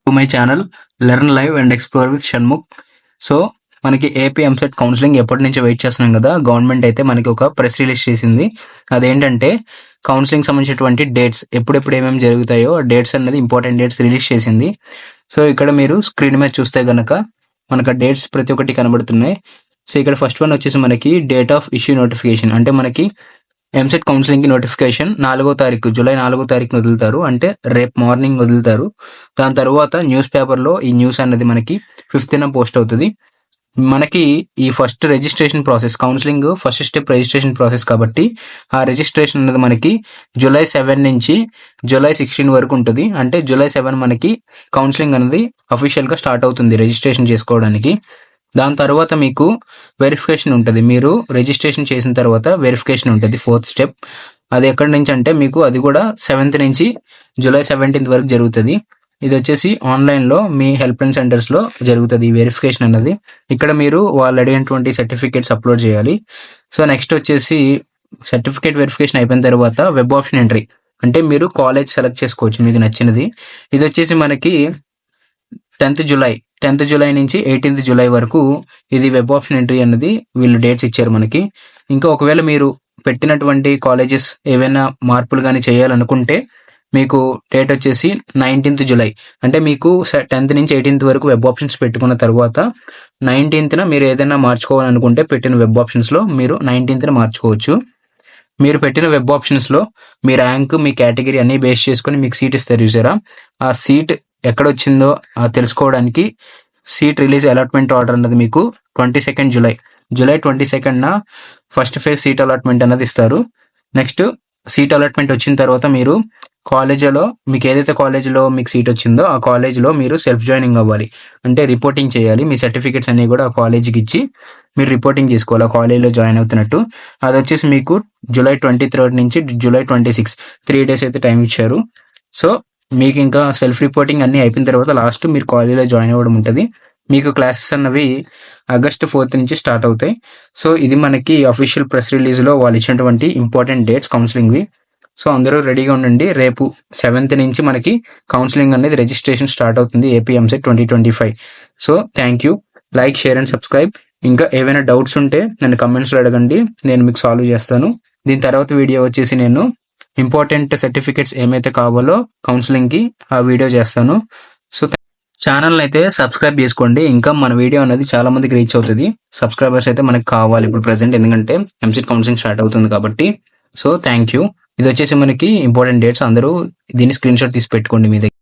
To my channel learn live and explore with Shanmukh. So మనకి AP EAMCET counselling ఎప్పటి నుంచో wait చేస్తున్నాం కదా. గవర్నమెంట్ అయితే మనకి ఒక ప్రెస్ రిలీజ్ చేసింది. అదేంటంటే కౌన్సిలింగ్ సంబంధించినటువంటి డేట్స్ ఎప్పుడెప్పుడు ఏమేమి జరుగుతాయో ఆ డేట్స్ అనేది ఇంపార్టెంట్ డేట్స్ రిలీజ్ చేసింది. సో ఇక్కడ మీరు స్క్రీన్ మీద చూస్తే గనక మనకు ఆ డేట్స్ ప్రతి ఒక్కటి కనబడుతున్నాయి. సో ఇక్కడ ఫస్ట్ వన్ వచ్చేసి మనకి డేట్ ఆఫ్ ఇష్యూ నోటిఫికేషన్, అంటే మనకి ఎంసెట్ కౌన్సిలింగ్ కి నోటిఫికేషన్ 4వ తారీఖు జూలై 4వ తారీఖున వదులుతారు, అంటే రేపు మార్నింగ్ వదులుతారు. దాని తర్వాత న్యూస్ పేపర్లో ఈ న్యూస్ అనేది మనకి 5th పోస్ట్ అవుతుంది. మనకి ఈ first registration process, counselling first step registration process కాబట్టి ఆ రిజిస్ట్రేషన్ అనేది మనకి జూలై 7 నుంచి జూలై 16 వరకు ఉంటుంది. అంటే జూలై 7 మనకి కౌన్సిలింగ్ అనేది అఫీషియల్గా స్టార్ట్ అవుతుంది రిజిస్ట్రేషన్ చేసుకోవడానికి. దాని తర్వాత మీకు వెరిఫికేషన్ ఉంటుంది. మీరు రిజిస్ట్రేషన్ చేసిన తర్వాత వెరిఫికేషన్ ఉంటుంది 4th స్టెప్. అది ఎక్కడి నుంచి అంటే మీకు అది కూడా 7th నుంచి జూలై 17 వరకు జరుగుతుంది. ఇది వచ్చేసి ఆన్లైన్లో మీ హెల్ప్ లైన్ సెంటర్స్లో జరుగుతుంది ఈ వెరిఫికేషన్ అన్నది. ఇక్కడ మీరు వాళ్ళు అడిగినటువంటి సర్టిఫికేట్స్ అప్లోడ్ చేయాలి. సో నెక్స్ట్ వచ్చేసి సర్టిఫికేట్ వెరిఫికేషన్ అయిపోయిన తర్వాత వెబ్ ఆప్షన్ ఎంట్రీ, అంటే మీరు కాలేజ్ సెలెక్ట్ చేసుకోవచ్చు మీకు నచ్చినది. ఇది వచ్చేసి మనకి 10th జూలై నుంచి 18th జూలై వరకు ఇది వెబ్ ఆప్షన్ ఎంట్రీ అన్నది వీళ్ళు డేట్స్ ఇచ్చారు మనకి. ఇంకా ఒకవేళ మీరు పెట్టినటువంటి కాలేజెస్ ఏవైనా మార్పులు కానీ చేయాలనుకుంటే మీకు డేట్ వచ్చేసి 19th జూలై, అంటే మీకు 10th నుంచి 18th వరకు వెబ్ ఆప్షన్స్ పెట్టుకున్న తర్వాత 19th మీరు ఏదైనా మార్చుకోవాలనుకుంటే పెట్టిన వెబ్ ఆప్షన్స్లో మీరు 19th మార్చుకోవచ్చు. మీరు పెట్టిన వెబ్ ఆప్షన్స్లో మీ ర్యాంక్, మీ కేటగిరీ అన్ని బేస్ చేసుకొని మీకు సీట్ ఇస్తారు చూసారా. ఆ సీట్ ఎక్కడ వచ్చిందో తెలుసుకోవడానికి సీట్ రిలీజ్ అలాట్మెంట్ ఆర్డర్ అన్నది మీకు 22nd జూలై 22న ఫస్ట్ ఫేజ్ సీట్ అలాట్మెంట్ అన్నది ఇస్తారు. నెక్స్ట్ సీట్ అలాట్మెంట్ వచ్చిన తర్వాత మీరు కాలేజీలో మీకు ఏదైతే కాలేజీలో మీకు సీట్ వచ్చిందో ఆ కాలేజీలో మీరు సెల్ఫ్ జాయినింగ్ అవ్వాలి, అంటే రిపోర్టింగ్ చేయాలి. మీ సర్టిఫికేట్స్ అన్ని కూడా ఆ కాలేజీకి ఇచ్చి మీరు రిపోర్టింగ్ చేసుకోవాలి ఆ కాలేజీలో జాయిన్ అవుతున్నట్టు. అది వచ్చేసి మీకు జూలై 23 నుంచి జూలై 26 3 days అయితే టైం ఇచ్చారు. సో మీకు ఇంకా సెల్ఫ్ రిపోర్టింగ్ అన్నీ అయిపోయిన తర్వాత లాస్ట్ మీరు కాలేజీలో జాయిన్ అవ్వడం ఉంటుంది. మీకు క్లాసెస్ అన్నవి ఆగస్ట్ 4th నుంచి స్టార్ట్ అవుతాయి. సో ఇది మనకి అఫీషియల్ ప్రెస్ రిలీజ్లో వాళ్ళు ఇచ్చినటువంటి ఇంపార్టెంట్ డేట్స్ కౌన్సిలింగ్వి. సో అందరూ రెడీగా ఉండండి. రేపు 7th నుంచి మనకి కౌన్సిలింగ్ అనేది రిజిస్ట్రేషన్ స్టార్ట్ అవుతుంది AP EAMCET 2025. So thank you. Like, share and subscribe. ఇంకా ఏవైనా డౌట్స్ ఉంటే నన్ను కమెంట్స్లో అడగండి, నేను మీకు సాల్వ్ చేస్తాను. దీని తర్వాత వీడియో వచ్చేసి నేను ఇంపార్టెంట్ సర్టిఫికేట్స్ ఏమైతే కావాలో కౌన్సిలింగ్కి ఆ వీడియో చేస్తాను. సో ఛానల్ అయితే సబ్స్క్రైబ్ చేసుకోండి. ఇంకా మన వీడియో అనేది చాలా మందికి రీచ్ అవుతుంది. సబ్స్క్రైబర్స్ అయితే మనకి కావాలి ఇప్పుడు ప్రెసెంట్, ఎందుకంటే ఎంసెట్ కౌన్సిలింగ్ స్టార్ట్ అవుతుంది కాబట్టి. So thank you. ఇది వచ్చేసి మనకి ఇంపార్టెంట్ డేట్స్, అందరూ దీన్ని స్క్రీన్ షాట్ తీసి పెట్టుకోండి మీ దగ్గర.